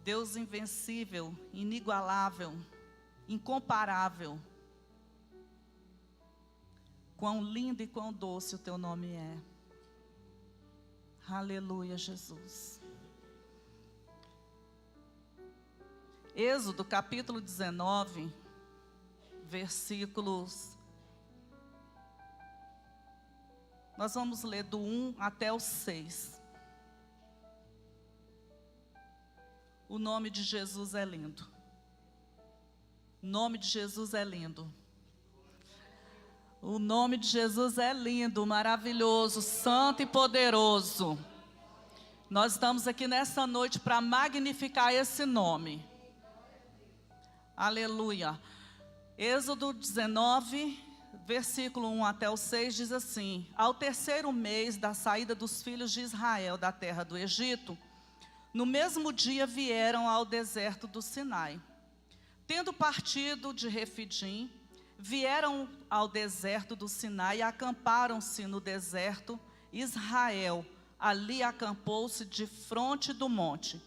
Deus invencível, inigualável, incomparável. Quão lindo e quão doce o teu nome é. Aleluia, Jesus. Êxodo capítulo 19, versículos. Nós vamos ler do 1 até o 6. O nome de Jesus é lindo. O nome de Jesus é lindo. O nome de Jesus é lindo, maravilhoso, santo e poderoso. Nós estamos aqui nessa noite para magnificar esse nome. Aleluia. Êxodo 19, versículo 1 até o 6 diz assim: Ao terceiro mês da saída dos filhos de Israel da terra do Egito, no mesmo dia vieram ao deserto do Sinai. Tendo partido de Refidim, vieram ao deserto do Sinai e acamparam-se no deserto. Israel ali acampou-se de fronte do monte.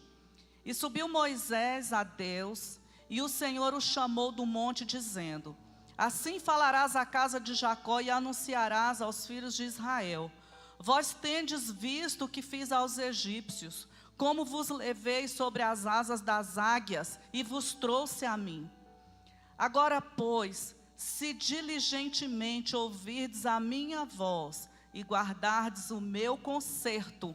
E subiu Moisés a Deus, e o Senhor o chamou do monte, dizendo: Assim falarás à casa de Jacó e anunciarás aos filhos de Israel: Vós tendes visto o que fiz aos egípcios, como vos levei sobre as asas das águias e vos trouxe a mim. Agora, pois, se diligentemente ouvirdes a minha voz e guardardes o meu concerto,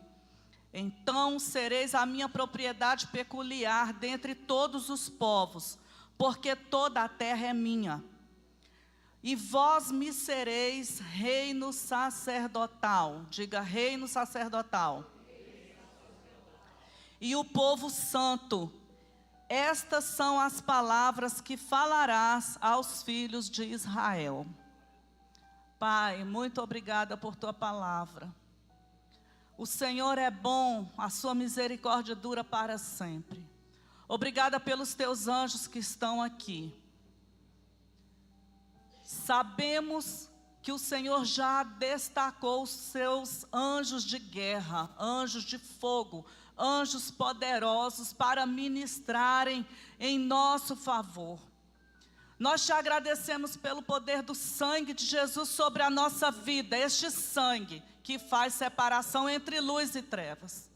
então sereis a minha propriedade peculiar dentre todos os povos, porque toda a terra é minha. E vós me sereis reino sacerdotal. Diga, reino sacerdotal. E o povo santo. Estas são as palavras que falarás aos filhos de Israel. Pai, muito obrigada por tua palavra. O Senhor é bom, a sua misericórdia dura para sempre. Obrigada pelos teus anjos que estão aqui. Sabemos que o Senhor já destacou os seus anjos de guerra, anjos de fogo, anjos poderosos para ministrarem em nosso favor. Nós te agradecemos pelo poder do sangue de Jesus sobre a nossa vida, este sangue que faz separação entre luz e trevas.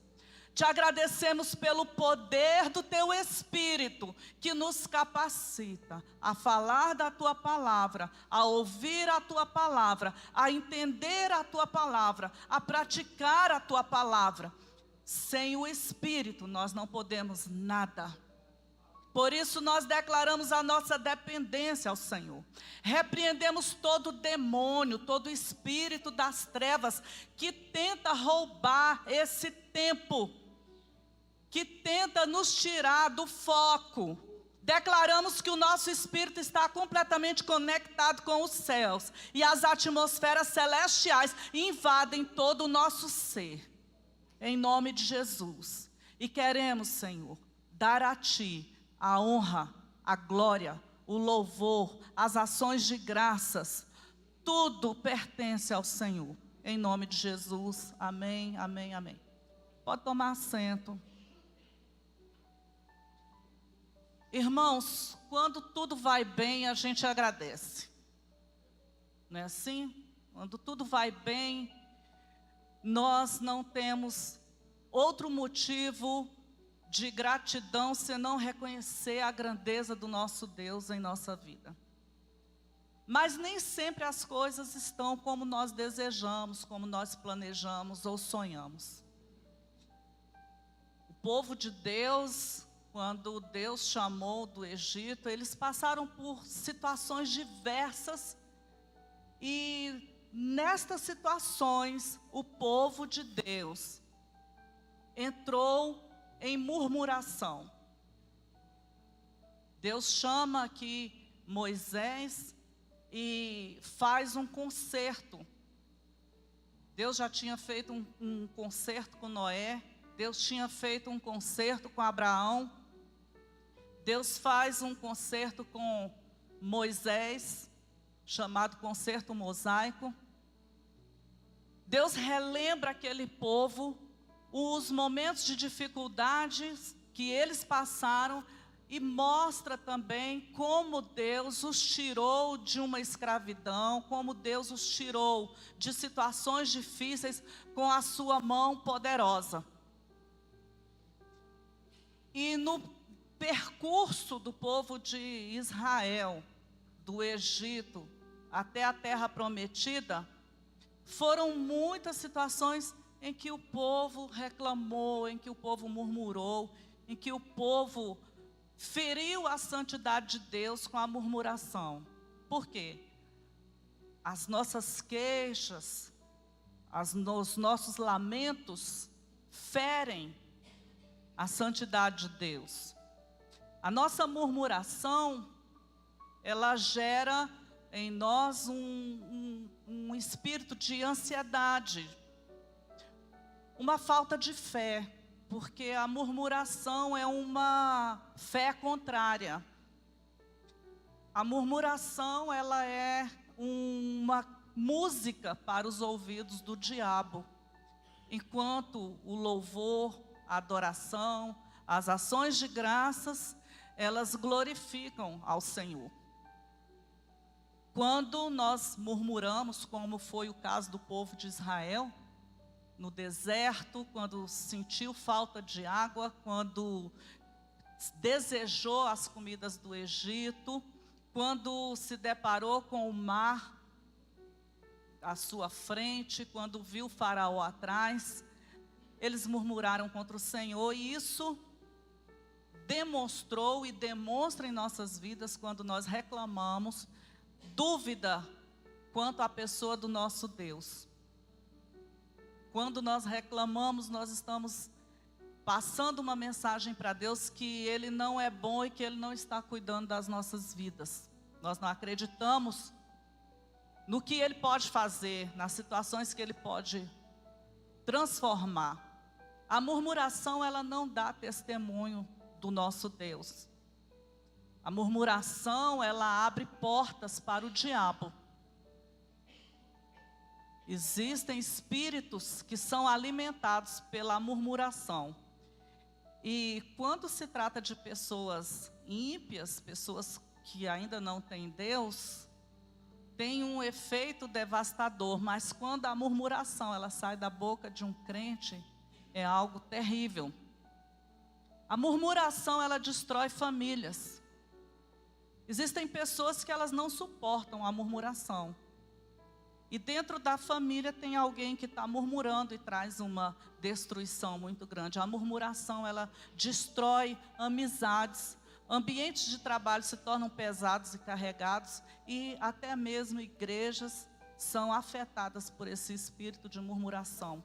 Te agradecemos pelo poder do teu Espírito, que nos capacita a falar da tua palavra, a ouvir a tua palavra, a entender a tua palavra, a praticar a tua palavra. Sem o Espírito nós não podemos nada. Por isso nós declaramos a nossa dependência ao Senhor. Repreendemos todo demônio, todo espírito das trevas que tenta roubar esse tempo, que tenta nos tirar do foco. Declaramos que o nosso espírito está completamente conectado com os céus e as atmosferas celestiais invadem todo o nosso ser. Em nome de Jesus. E queremos, Senhor, dar a Ti a honra, a glória, o louvor, as ações de graças. Tudo pertence ao Senhor. Em nome de Jesus. Amém, amém, amém. Pode tomar assento. Irmãos, quando tudo vai bem, a gente agradece. Não é assim? Quando tudo vai bem, nós não temos outro motivo de gratidão senão reconhecer a grandeza do nosso Deus em nossa vida. Mas nem sempre as coisas estão como nós desejamos, como nós planejamos ou sonhamos. O povo de Deus, quando Deus chamou do Egito, eles passaram por situações diversas e nestas situações, o povo de Deus entrou em murmuração. Deus chama aqui Moisés e faz um concerto. Deus já tinha feito um concerto com Noé, Deus tinha feito um concerto com Abraão. Deus faz um concerto com Moisés, chamado concerto mosaico. Deus relembra aquele povo os momentos de dificuldades que eles passaram e mostra também como Deus os tirou de uma escravidão, como Deus os tirou de situações difíceis com a sua mão poderosa. E no percurso do povo de Israel, do Egito até a terra prometida, foram muitas situações em que o povo reclamou, em que o povo murmurou, em que o povo feriu a santidade de Deus com a murmuração. Por quê? As nossas queixas, os nossos lamentos ferem a santidade de Deus. A nossa murmuração, ela gera em nós um espírito de ansiedade, uma falta de fé, porque a murmuração é uma fé contrária. A murmuração, ela é uma música para os ouvidos do diabo, enquanto o louvor, a adoração, as ações de graças, elas glorificam ao Senhor. Quando nós murmuramos, como foi o caso do povo de Israel, no deserto, quando sentiu falta de água, quando desejou as comidas do Egito, quando se deparou com o mar à sua frente, quando viu o faraó atrás, eles murmuraram contra o Senhor, e isso demonstrou e demonstra em nossas vidas quando nós reclamamos dúvida quanto à pessoa do nosso Deus. Quando nós reclamamos, nós estamos passando uma mensagem para Deus que Ele não é bom e que Ele não está cuidando das nossas vidas. Nós não acreditamos no que Ele pode fazer, nas situações que Ele pode transformar. A murmuração, ela não dá testemunho do nosso Deus. A murmuração, ela abre portas para o diabo. Existem espíritos que são alimentados pela murmuração. E quando se trata de pessoas ímpias, pessoas que ainda não têm Deus, tem um efeito devastador. Mas quando a murmuração, ela sai da boca de um crente, é algo terrível. A murmuração, ela destrói famílias. Existem pessoas que elas não suportam a murmuração. E dentro da família tem alguém que está murmurando e traz uma destruição muito grande. A murmuração, ela destrói amizades, ambientes de trabalho se tornam pesados e carregados, e até mesmo igrejas são afetadas por esse espírito de murmuração.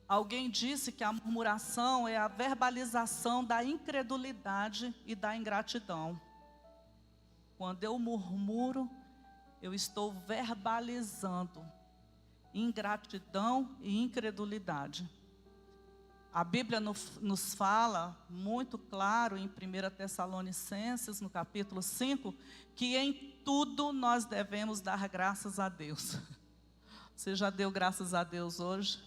Alguém disse que a murmuração é a verbalização da incredulidade e da ingratidão. Quando eu murmuro, eu estou verbalizando ingratidão e incredulidade. A Bíblia nos fala muito claro em 1 Tessalonicenses, no capítulo 5, que em tudo nós devemos dar graças a Deus. Você já deu graças a Deus hoje?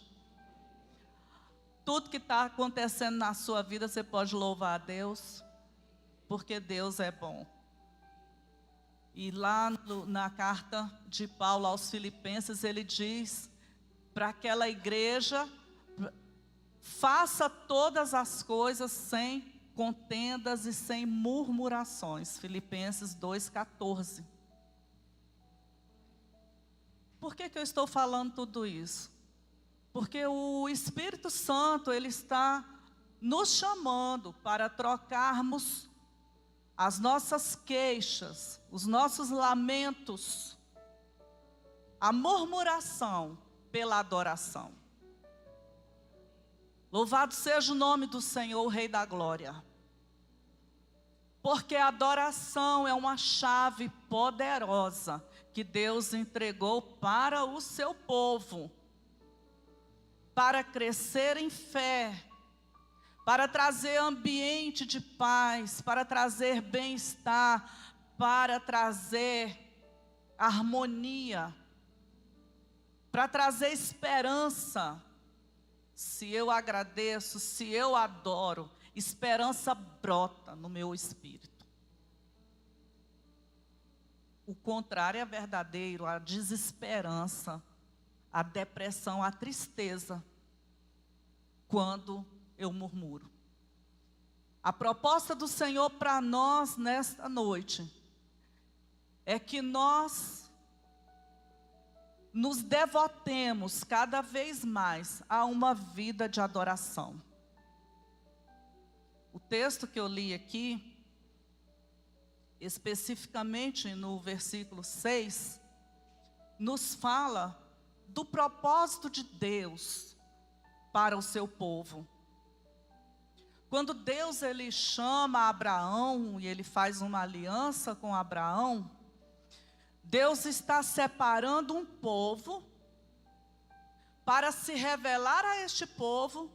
Tudo que está acontecendo na sua vida, você pode louvar a Deus, porque Deus é bom. E lá na carta de Paulo aos Filipenses, ele diz para aquela igreja: faça todas as coisas sem contendas e sem murmurações. Filipenses 2,14. Por que eu estou falando tudo isso? Porque o Espírito Santo, ele está nos chamando para trocarmos as nossas queixas, os nossos lamentos, a murmuração pela adoração. Louvado seja o nome do Senhor, o Rei da Glória. Porque a adoração é uma chave poderosa que Deus entregou para o seu povo, para crescer em fé, para trazer ambiente de paz, para trazer bem-estar, para trazer harmonia, para trazer esperança. se eu agradeço, se eu adoro, esperança brota no meu espírito. O contrário é verdadeiro, a desesperança, a depressão, a tristeza, quando eu murmuro. A proposta do Senhor para nós nesta noite é que nós nos devotemos cada vez mais a uma vida de adoração. O texto que eu li aqui, especificamente no versículo 6, nos fala do propósito de Deus para o seu povo. Quando Deus ele chama Abraão e ele faz uma aliança com Abraão, Deus está separando um povo para se revelar a este povo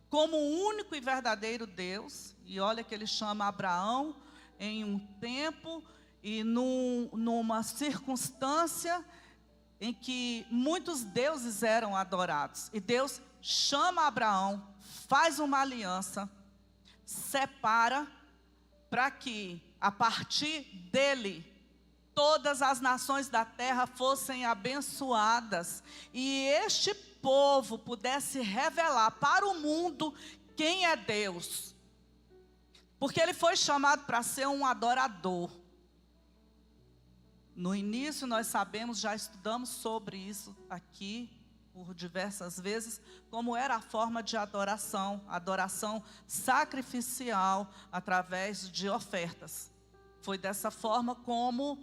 como o único e verdadeiro Deus. E olha que ele chama Abraão em um tempo e numa circunstância em que muitos deuses eram adorados. E Deus chama Abraão, faz uma aliança, separa para que a partir dele todas as nações da terra fossem abençoadas e este povo pudesse revelar para o mundo quem é Deus. Porque ele foi chamado para ser um adorador. No início nós sabemos, já estudamos sobre isso aqui por diversas vezes, como era a forma de adoração sacrificial através de ofertas. Foi dessa forma como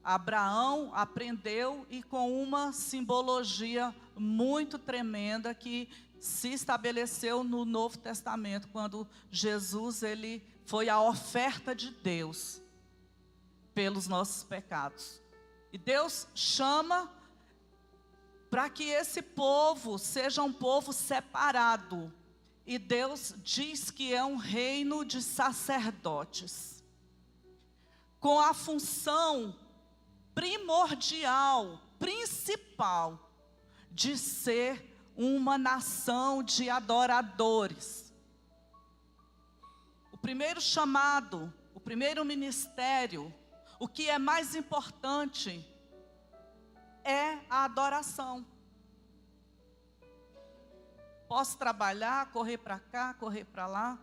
Abraão aprendeu e com uma simbologia muito tremenda que se estabeleceu no Novo Testamento, quando Jesus ele foi a oferta de Deus pelos nossos pecados. E Deus chama para que esse povo seja um povo separado. E Deus diz que é um reino de sacerdotes, com a função primordial, principal, de ser uma nação de adoradores. O primeiro chamado, o primeiro ministério, o que é mais importante é a adoração. Posso trabalhar, correr para cá, correr para lá,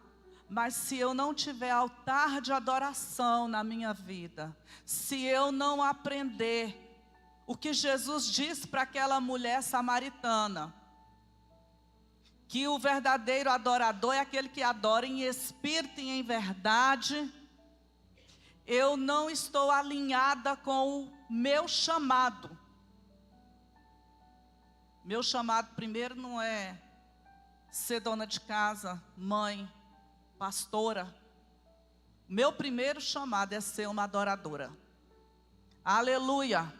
mas se eu não tiver altar de adoração na minha vida, se eu não aprender o que Jesus disse para aquela mulher samaritana, que o verdadeiro adorador é aquele que adora em espírito e em verdade, eu não estou alinhada com o meu chamado. Meu chamado primeiro não é ser dona de casa, mãe, pastora. Meu primeiro chamado é ser uma adoradora. Aleluia!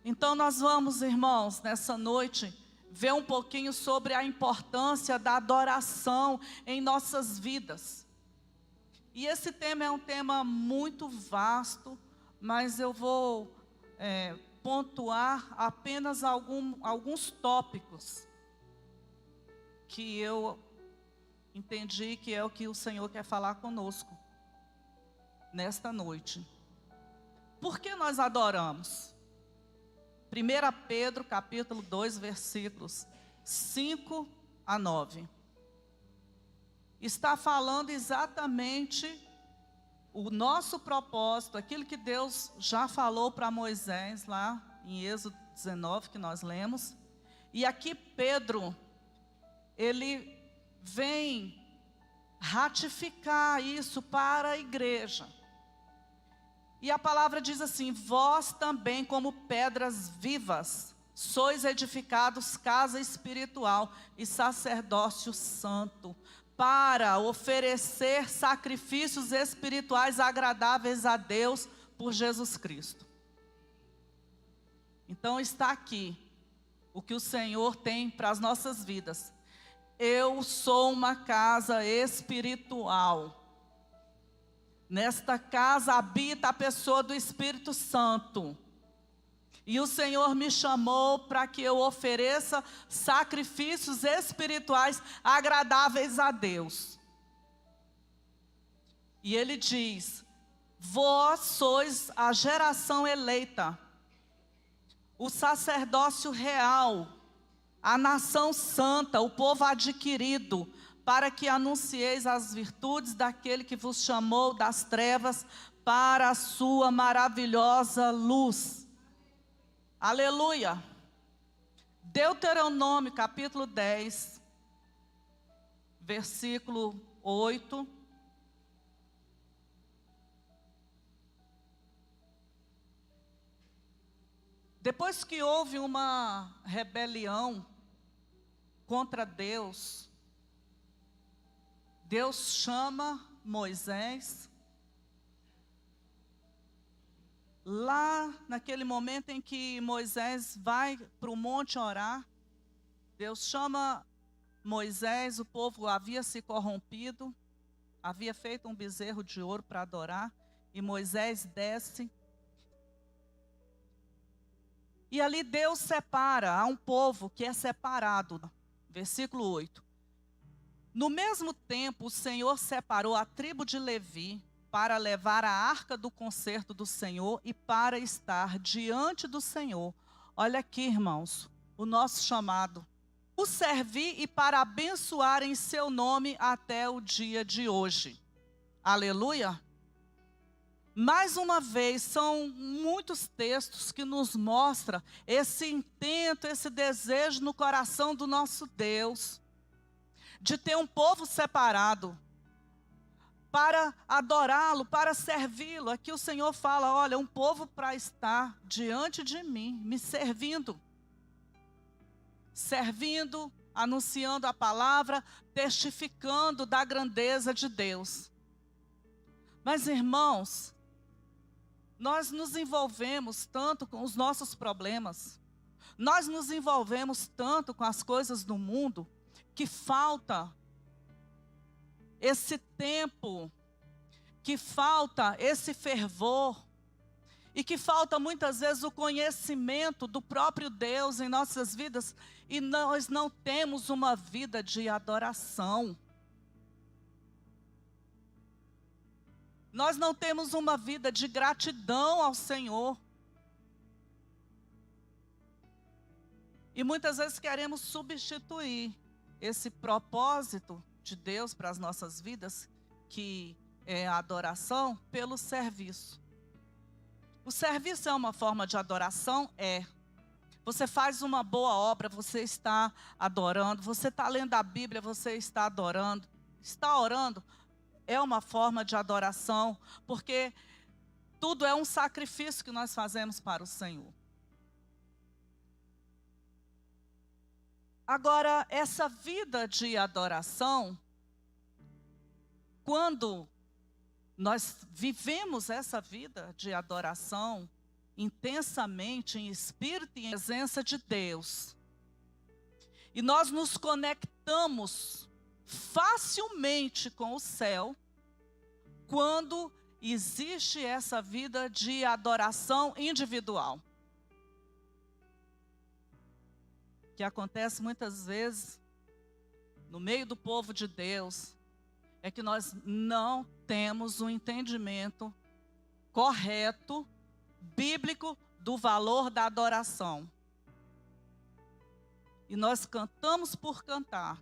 Então nós vamos, irmãos, nessa noite, ver um pouquinho sobre a importância da adoração em nossas vidas. E esse tema é um tema muito vasto, mas eu vou pontuar apenas alguns tópicos que eu entendi que é o que o Senhor quer falar conosco nesta noite. Por que nós adoramos? 1 Pedro capítulo 2, versículos 5 a 9. Está falando exatamente o nosso propósito, aquilo que Deus já falou para Moisés lá em Êxodo 19, que nós lemos. E aqui Pedro, ele vem ratificar isso para a igreja. E a palavra diz assim: vós também, como pedras vivas, sois edificados casa espiritual e sacerdócio santo, para oferecer sacrifícios espirituais agradáveis a Deus por Jesus Cristo. Então está aqui o que o Senhor tem para as nossas vidas. Eu sou uma casa espiritual. Nesta casa habita a pessoa do Espírito Santo. E o Senhor me chamou para que eu ofereça sacrifícios espirituais agradáveis a Deus. E Ele diz: vós sois a geração eleita, o sacerdócio real, a nação santa, o povo adquirido, para que anuncieis as virtudes daquele que vos chamou das trevas para a sua maravilhosa luz. Aleluia. Deuteronômio capítulo 10, versículo 8. Depois que houve uma rebelião contra Deus, Deus chama Moisés. Lá naquele momento em que Moisés vai para o monte orar, Deus chama Moisés, o povo havia se corrompido, havia feito um bezerro de ouro para adorar, e Moisés desce. E ali Deus separa, há um povo que é separado. Versículo 8. No mesmo tempo, o Senhor separou a tribo de Levi para levar a arca do concerto do Senhor e para estar diante do Senhor. Olha aqui, irmãos, o nosso chamado. O servir e para abençoar em seu nome até o dia de hoje. Aleluia. Mais uma vez, são muitos textos que nos mostram esse intento, esse desejo no coração do nosso Deus, de ter um povo separado, para adorá-lo, para servi-lo. Aqui o Senhor fala, olha, um povo para estar diante de mim, me servindo, anunciando a palavra, testificando da grandeza de Deus. Mas, irmãos, nós nos envolvemos tanto com os nossos problemas, nós nos envolvemos tanto com as coisas do mundo, que falta esse tempo, que falta esse fervor, e que falta muitas vezes o conhecimento do próprio Deus em nossas vidas, e nós não temos uma vida de adoração. Nós não temos uma vida de gratidão ao Senhor. E muitas vezes queremos substituir esse propósito de Deus para as nossas vidas, que é a adoração, pelo serviço. O serviço é uma forma de adoração? É. Você faz uma boa obra, você está adorando. Você está lendo a Bíblia, você está adorando. Está orando, é uma forma de adoração, porque tudo é um sacrifício que nós fazemos para o Senhor. Agora, essa vida de adoração, quando nós vivemos essa vida de adoração intensamente em espírito e em presença de Deus, e nós nos conectamos facilmente com o céu, quando existe essa vida de adoração individual. Que acontece muitas vezes no meio do povo de Deus, é que nós não temos um entendimento correto, bíblico, do valor da adoração. E nós cantamos por cantar.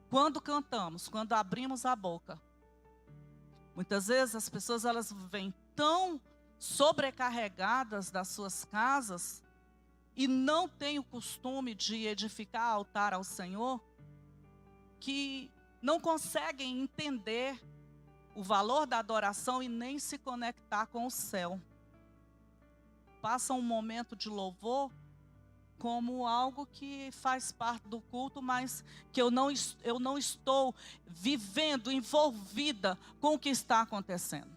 Quando cantamos, quando abrimos a boca. Muitas vezes as pessoas, elas vêm tão sobrecarregadas das suas casas e não têm o costume de edificar altar ao Senhor, que não conseguem entender o valor da adoração e nem se conectar com o céu. Passam um momento de louvor como algo que faz parte do culto, mas que eu não estou vivendo, envolvida com o que está acontecendo.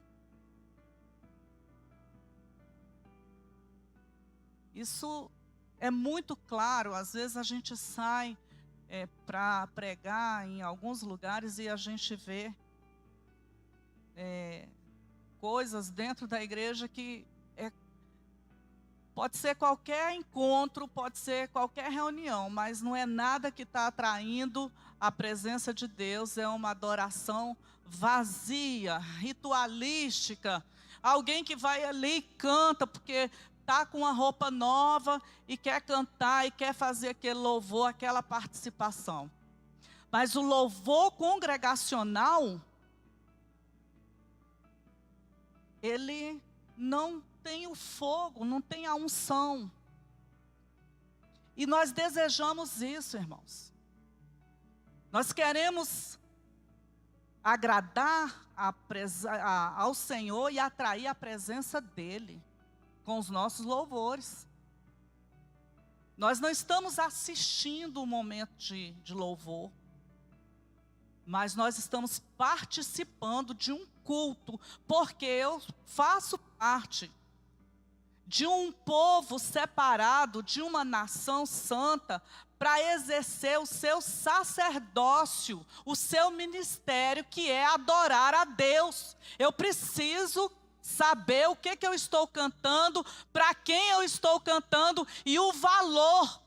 Isso é muito claro. Às vezes a gente sai para pregar em alguns lugares e a gente vê coisas dentro da igreja que Pode ser qualquer encontro, pode ser qualquer reunião, mas não é nada que está atraindo a presença de Deus, é uma adoração vazia, ritualística. Alguém que vai ali e canta porque está com uma roupa nova e quer cantar e quer fazer aquele louvor, aquela participação. Mas o louvor congregacional, ele não tem o fogo, não tem a unção. E nós desejamos isso, irmãos. Nós queremos agradar ao Senhor e atrair a presença dEle com os nossos louvores. Nós não estamos assistindo um momento de louvor, mas nós estamos participando de um culto, porque eu faço parte de um povo separado, de uma nação santa, para exercer o seu sacerdócio, o seu ministério, que é adorar a Deus. Eu preciso saber o que eu estou cantando, para quem eu estou cantando e o valor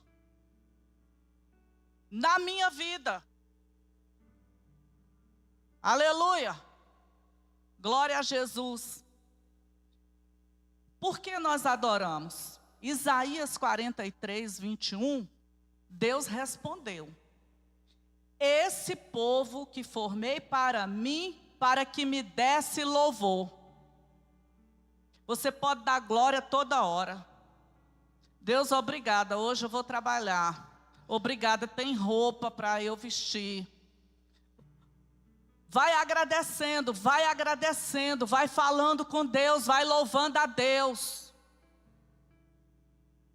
na minha vida. Aleluia! Glória a Jesus! Por que nós adoramos? Isaías 43, 21, Deus respondeu: esse povo que formei para mim, para que me desse louvor. Você pode dar glória toda hora. Deus, obrigada, hoje eu vou trabalhar. Obrigada, tem roupa para eu vestir. Vai agradecendo, vai falando com Deus, vai louvando a Deus.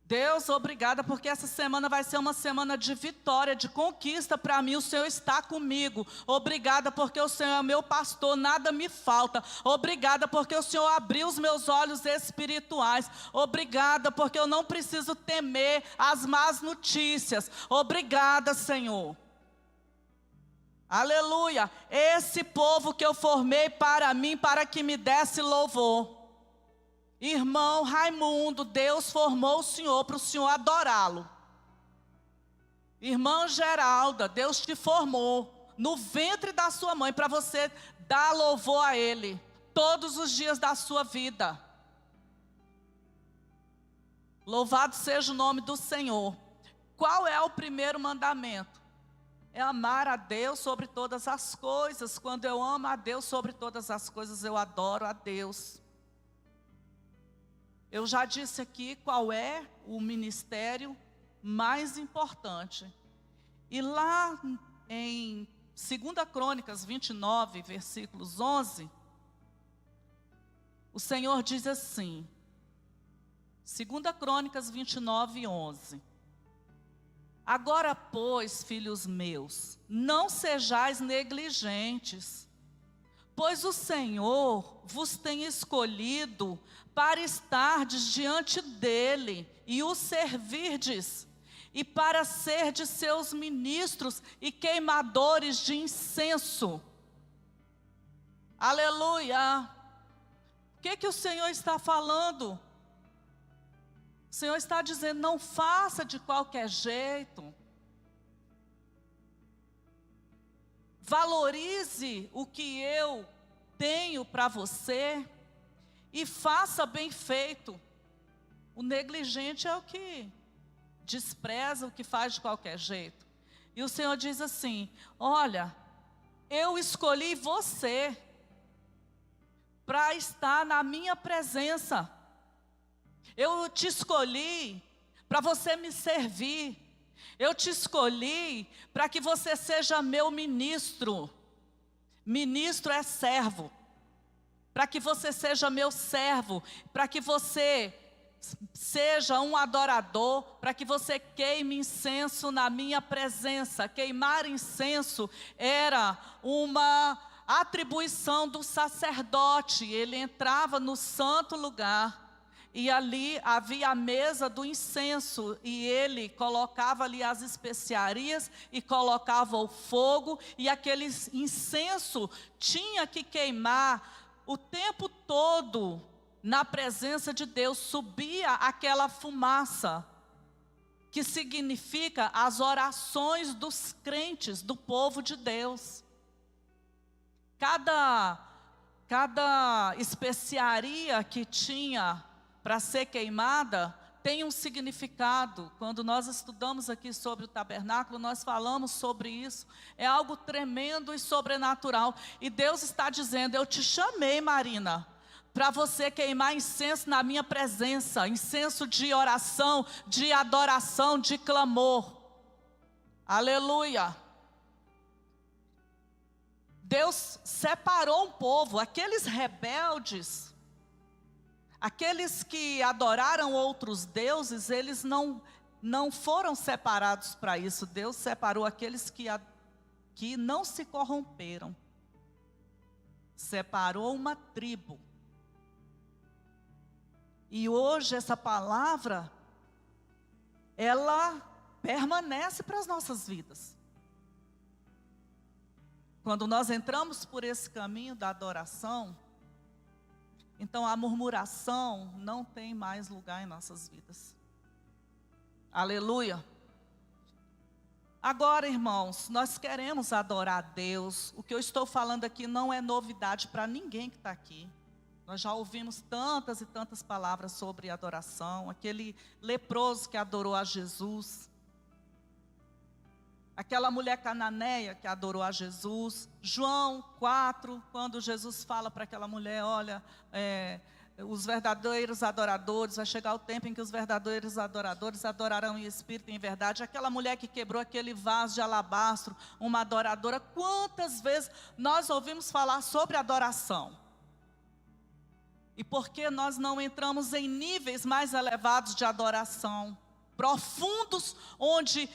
Deus, obrigada, porque essa semana vai ser uma semana de vitória, de conquista para mim. O Senhor está comigo. Obrigada, porque o Senhor é meu pastor, nada me falta. Obrigada, porque o Senhor abriu os meus olhos espirituais. Obrigada, porque eu não preciso temer as más notícias. Obrigada, Senhor. Aleluia, esse povo que eu formei para mim, para que me desse louvor. Irmão Raimundo, Deus formou o senhor para o senhor adorá-lo. Irmã Geralda, Deus te formou no ventre da sua mãe para você dar louvor a Ele todos os dias da sua vida. Louvado seja o nome do Senhor. Qual é o primeiro mandamento? É amar a Deus sobre todas as coisas. Quando eu amo a Deus sobre todas as coisas, eu adoro a Deus. Eu já disse aqui qual é o ministério mais importante. E lá em 2 Crônicas 29, versículos 11, o Senhor diz assim, 2 Crônicas 29, 11. Agora, pois, filhos meus, não sejais negligentes, pois o Senhor vos tem escolhido para estardes diante dEle e o servirdes, e para serdes seus ministros e queimadores de incenso. Aleluia! O que o Senhor está falando? O Senhor está dizendo, não faça de qualquer jeito. Valorize o que eu tenho para você e faça bem feito. O negligente é o que despreza, o que faz de qualquer jeito. E o Senhor diz assim, olha, eu escolhi você para estar na minha presença. Eu te escolhi para você me servir. Eu te escolhi para que você seja meu ministro. Ministro é servo. Para que você seja meu servo. Para que você seja um adorador. Para que você queime incenso na minha presença. Queimar incenso era uma atribuição do sacerdote. Ele entrava no santo lugar. E ali havia a mesa do incenso, e ele colocava ali as especiarias, e colocava o fogo, e aquele incenso tinha que queimar o tempo todo, na presença de Deus, subia aquela fumaça, que significa as orações dos crentes, do povo de Deus. Cada especiaria que tinha para ser queimada, tem um significado. Quando nós estudamos aqui sobre o tabernáculo, nós falamos sobre isso. É algo tremendo e sobrenatural. E Deus está dizendo: eu te chamei, Marina, para você queimar incenso na minha presença, incenso de oração, de adoração, de clamor. Aleluia. Deus separou um povo, aqueles rebeldes, aqueles que adoraram outros deuses, eles não foram separados para isso. Deus separou aqueles que não se corromperam. Separou uma tribo. E hoje essa palavra, ela permanece para as nossas vidas. Quando nós entramos por esse caminho da adoração, então a murmuração não tem mais lugar em nossas vidas. Aleluia. Agora, irmãos, nós queremos adorar a Deus. O que eu estou falando aqui não é novidade para ninguém que está aqui. Nós já ouvimos tantas e tantas palavras sobre adoração. Aquele leproso que adorou a Jesus. Aquela mulher cananeia que adorou a Jesus. João 4, quando Jesus fala para aquela mulher: olha, os verdadeiros adoradores, vai chegar o tempo em que os verdadeiros adoradores adorarão em espírito e em verdade. Aquela mulher que quebrou aquele vaso de alabastro, uma adoradora. Quantas vezes nós ouvimos falar sobre adoração? E por que nós não entramos em níveis mais elevados de adoração? Profundos, onde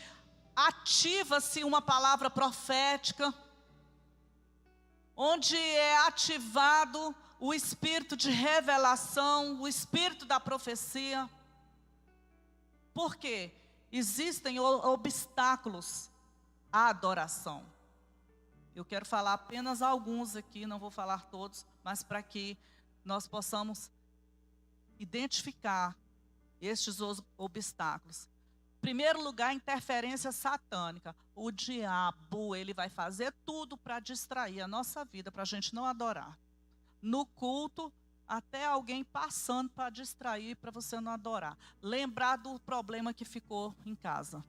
ativa-se uma palavra profética, onde é ativado o espírito de revelação, o espírito da profecia. Por quê? Existem obstáculos à adoração. Eu quero falar apenas alguns aqui, não vou falar todos, mas para que nós possamos identificar estes obstáculos. Em primeiro lugar, interferência satânica. O diabo, ele vai fazer tudo para distrair a nossa vida, para a gente não adorar. No culto, até alguém passando para distrair, para você não adorar. Lembrar do problema que ficou em casa.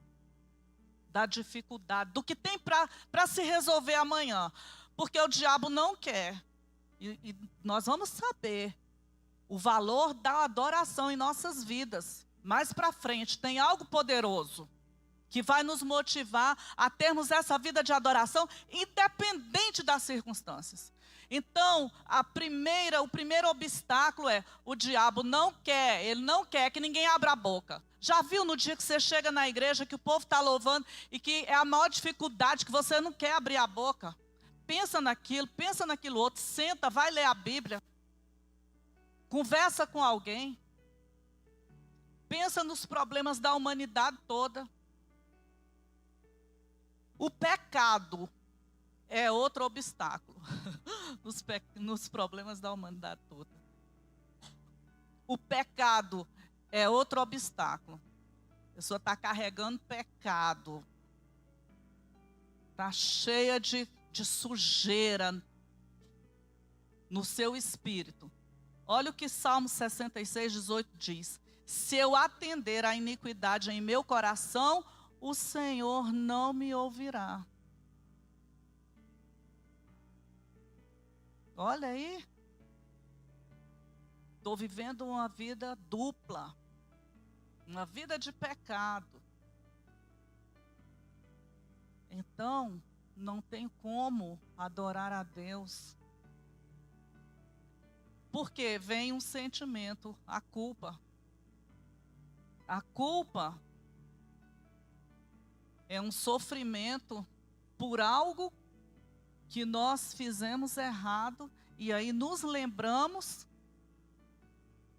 Da dificuldade, do que tem para se resolver amanhã. Porque o diabo não quer. E nós vamos saber o valor da adoração em nossas vidas. Mais para frente, tem algo poderoso que vai nos motivar a termos essa vida de adoração, independente das circunstâncias. Então, o primeiro obstáculo é: o diabo não quer, ele não quer que ninguém abra a boca. Já viu no dia que você chega na igreja, que o povo está louvando, e que é a maior dificuldade, que você não quer abrir a boca? Pensa naquilo outro, senta, vai ler a Bíblia, conversa com alguém, pensa nos problemas da humanidade toda. O pecado é outro obstáculo nos problemas da humanidade toda. O pecado é outro obstáculo. A pessoa está carregando pecado, está cheia de sujeira no seu espírito. Olha o que Salmo 66, 18 diz: se eu atender à iniquidade em meu coração, o Senhor não me ouvirá. Olha aí. Estou vivendo uma vida dupla. Uma vida de pecado. Então, não tem como adorar a Deus. Porque vem um sentimento, a culpa. A culpa é um sofrimento por algo que nós fizemos errado, e aí nos lembramos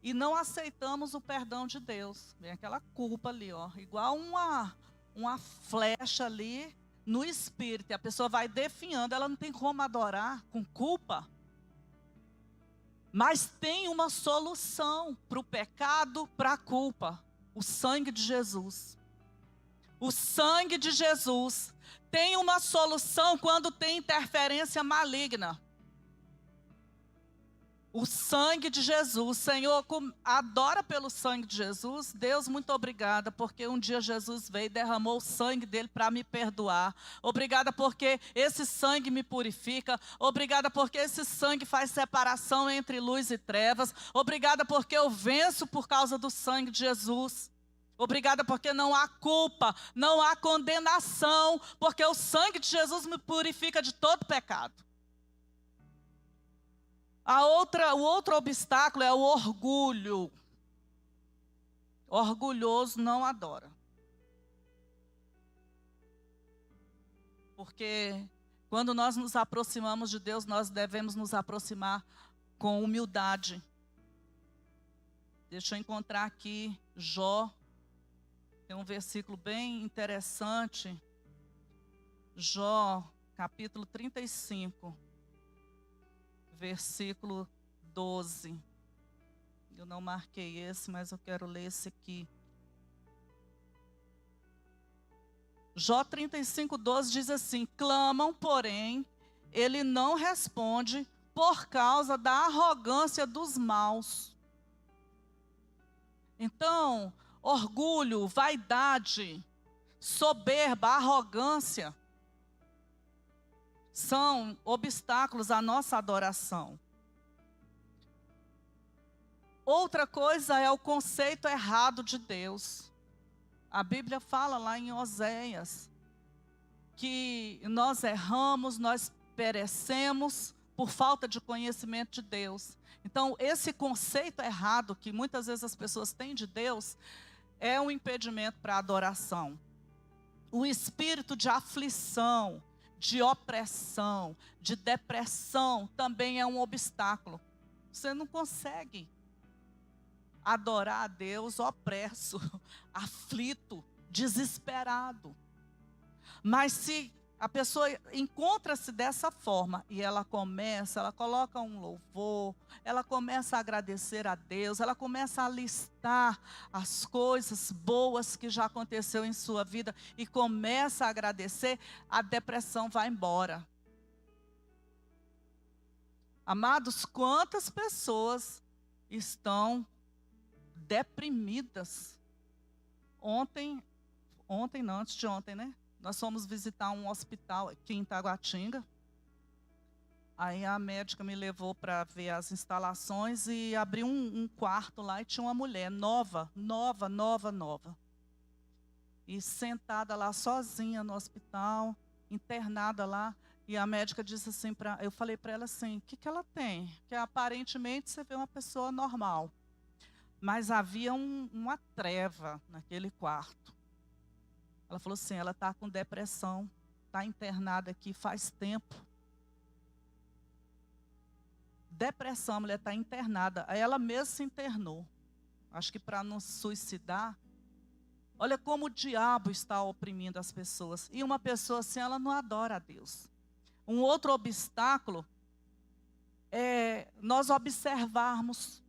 e não aceitamos o perdão de Deus. Vem aquela culpa ali, ó, igual uma flecha ali no espírito, e a pessoa vai definhando, ela não tem como adorar com culpa. Mas tem uma solução para o pecado, para a culpa: o sangue de Jesus. O sangue de Jesus tem uma solução quando tem interferência maligna. O sangue de Jesus, Senhor, adora pelo sangue de Jesus. Deus, muito obrigada, porque um dia Jesus veio e derramou o sangue dele para me perdoar. Obrigada porque esse sangue me purifica. Obrigada porque esse sangue faz separação entre luz e trevas. Obrigada porque eu venço por causa do sangue de Jesus. Obrigada porque não há culpa, não há condenação, porque o sangue de Jesus me purifica de todo pecado. O outro obstáculo é o orgulho. Orgulhoso não adora. Porque quando nós nos aproximamos de Deus, nós devemos nos aproximar com humildade. Deixa eu encontrar aqui Jó. Tem um versículo bem interessante. Jó, capítulo 35. Versículo 12. Eu não marquei esse, mas eu quero ler esse aqui. Jó 35, 12 diz assim: clamam, porém, ele não responde por causa da arrogância dos maus. Então, orgulho, vaidade, soberba, arrogância são obstáculos à nossa adoração. Outra coisa é o conceito errado de Deus. A Bíblia fala lá em Oséias que nós erramos, nós perecemos por falta de conhecimento de Deus. Então, esse conceito errado que muitas vezes as pessoas têm de Deus é um impedimento para a adoração. O espírito de aflição, de opressão, de depressão, também é um obstáculo. Você não consegue adorar a Deus opresso, aflito, desesperado. Mas se a pessoa encontra-se dessa forma e ela coloca um louvor, ela começa a agradecer a Deus, ela começa a listar as coisas boas que já aconteceu em sua vida e começa a agradecer, a depressão vai embora. Amados, quantas pessoas estão deprimidas? Antes de ontem, né? Nós fomos visitar um hospital aqui em Taguatinga. Aí a médica me levou para ver as instalações e abriu um quarto lá e tinha uma mulher nova. E sentada lá sozinha no hospital, internada lá. E a médica disse assim, eu falei para ela assim, o que ela tem? Porque aparentemente você vê uma pessoa normal. Mas havia uma treva naquele quarto. Ela falou assim, ela está com depressão, está internada aqui faz tempo. Depressão, a mulher está internada. Aí ela mesma se internou. Acho que para não se suicidar. Olha como o diabo está oprimindo as pessoas. E uma pessoa assim, ela não adora a Deus. Um outro obstáculo é nós observarmos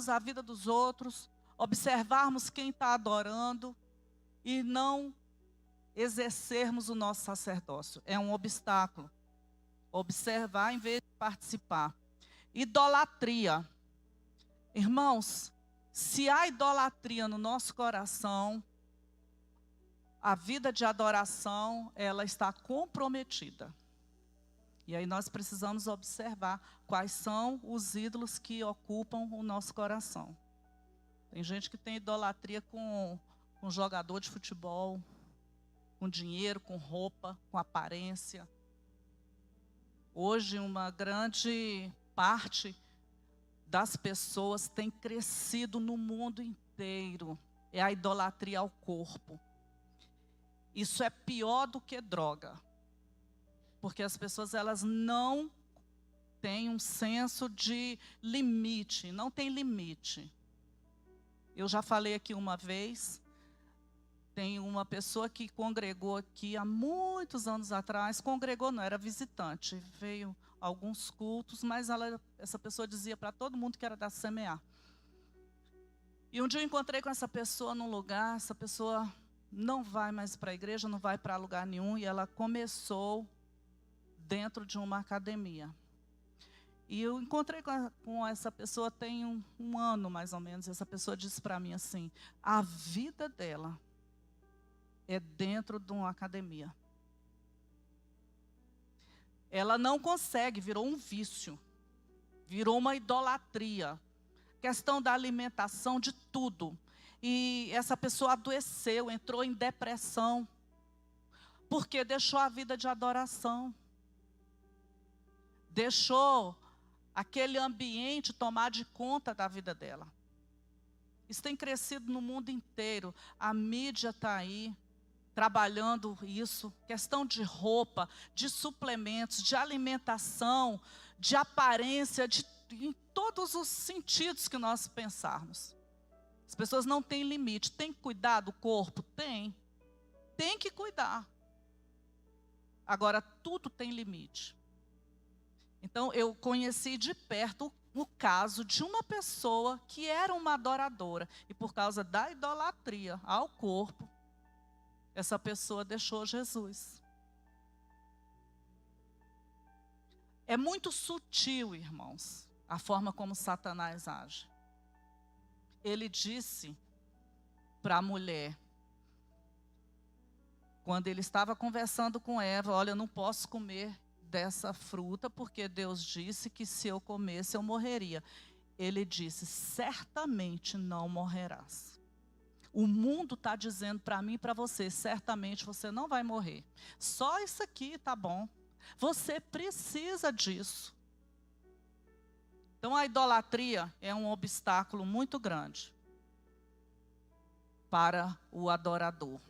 a vida dos outros, observarmos quem está adorando, e não exercermos o nosso sacerdócio. É um obstáculo. Observar em vez de participar. Idolatria. Irmãos, se há idolatria no nosso coração, a vida de adoração, ela está comprometida. E aí nós precisamos observar quais são os ídolos que ocupam o nosso coração. Tem gente que tem idolatria com jogador de futebol, com dinheiro, com roupa, com aparência. Hoje, uma grande parte das pessoas tem crescido no mundo inteiro. É a idolatria ao corpo. Isso é pior do que droga. Porque as pessoas, elas não têm um senso de limite, não tem limite. Eu já falei aqui uma vez, Tem uma pessoa que congregou aqui há muitos anos atrás, congregou não, era visitante, veio alguns cultos, mas essa pessoa dizia para todo mundo que era da CMA. E um dia eu encontrei com essa pessoa num lugar, essa pessoa não vai mais para a igreja, não vai para lugar nenhum, e ela começou dentro de uma academia. E eu encontrei com essa pessoa tem um ano mais ou menos, e essa pessoa disse para mim assim, a vida dela é dentro de uma academia. Ela não consegue, virou um vício, virou uma idolatria, questão da alimentação, de tudo. E essa pessoa adoeceu, entrou em depressão, porque deixou a vida de adoração. Deixou aquele ambiente tomar de conta da vida dela. Isso tem crescido no mundo inteiro, a mídia está aí, trabalhando isso, questão de roupa, de suplementos, de alimentação, de aparência, em todos os sentidos que nós pensarmos. As pessoas não têm limite. Tem que cuidar do corpo? Tem que cuidar. Agora, tudo tem limite. Então, eu conheci de perto o caso de uma pessoa que era uma adoradora, e por causa da idolatria ao corpo, essa pessoa deixou Jesus. É muito sutil, irmãos, a forma como Satanás age. Ele disse para a mulher, quando ele estava conversando com Eva, olha, eu não posso comer dessa fruta, porque Deus disse que se eu comesse eu morreria. Ele disse, certamente não morrerás. O mundo está dizendo para mim e para você, certamente você não vai morrer. Só isso aqui tá bom. Você precisa disso. Então a idolatria é um obstáculo muito grande para o adorador.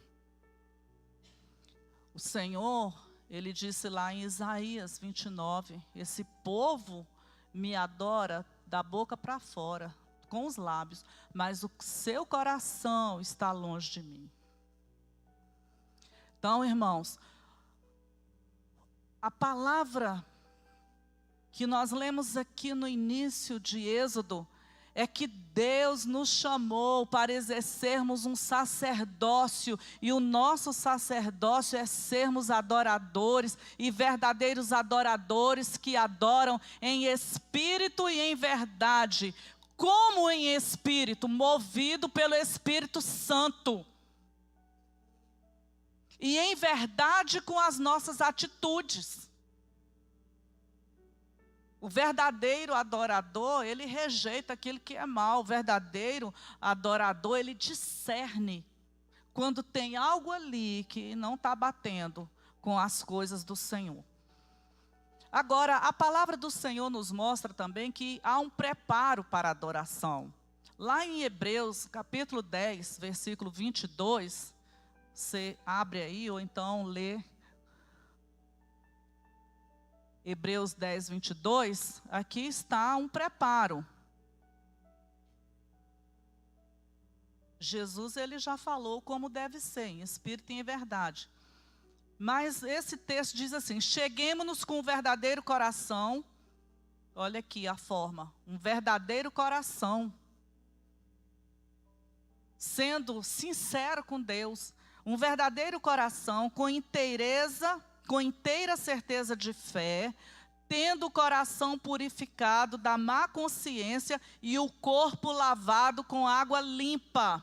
O Senhor, Ele disse lá em Isaías 29, esse povo me adora da boca para fora, com os lábios, mas o seu coração está longe de mim. Então, irmãos, a palavra que nós lemos aqui no início de Êxodo é que Deus nos chamou para exercermos um sacerdócio, e o nosso sacerdócio é sermos adoradores, e verdadeiros adoradores que adoram em espírito e em verdade. Como em espírito? Movido pelo Espírito Santo. E em verdade com as nossas atitudes. O verdadeiro adorador, ele rejeita aquilo que é mal. O verdadeiro adorador, ele discerne quando tem algo ali que não está batendo com as coisas do Senhor. Agora, a palavra do Senhor nos mostra também que há um preparo para a adoração. Lá em Hebreus, capítulo 10, versículo 22, você abre aí ou então lê. Hebreus 10, 22, aqui está um preparo. Jesus, ele já falou como deve ser, em espírito e em verdade. Mas esse texto diz assim, cheguemo-nos com o verdadeiro coração, olha aqui a forma, um verdadeiro coração, sendo sincero com Deus, um verdadeiro coração com inteireza, com inteira certeza de fé, tendo o coração purificado da má consciência e o corpo lavado com água limpa.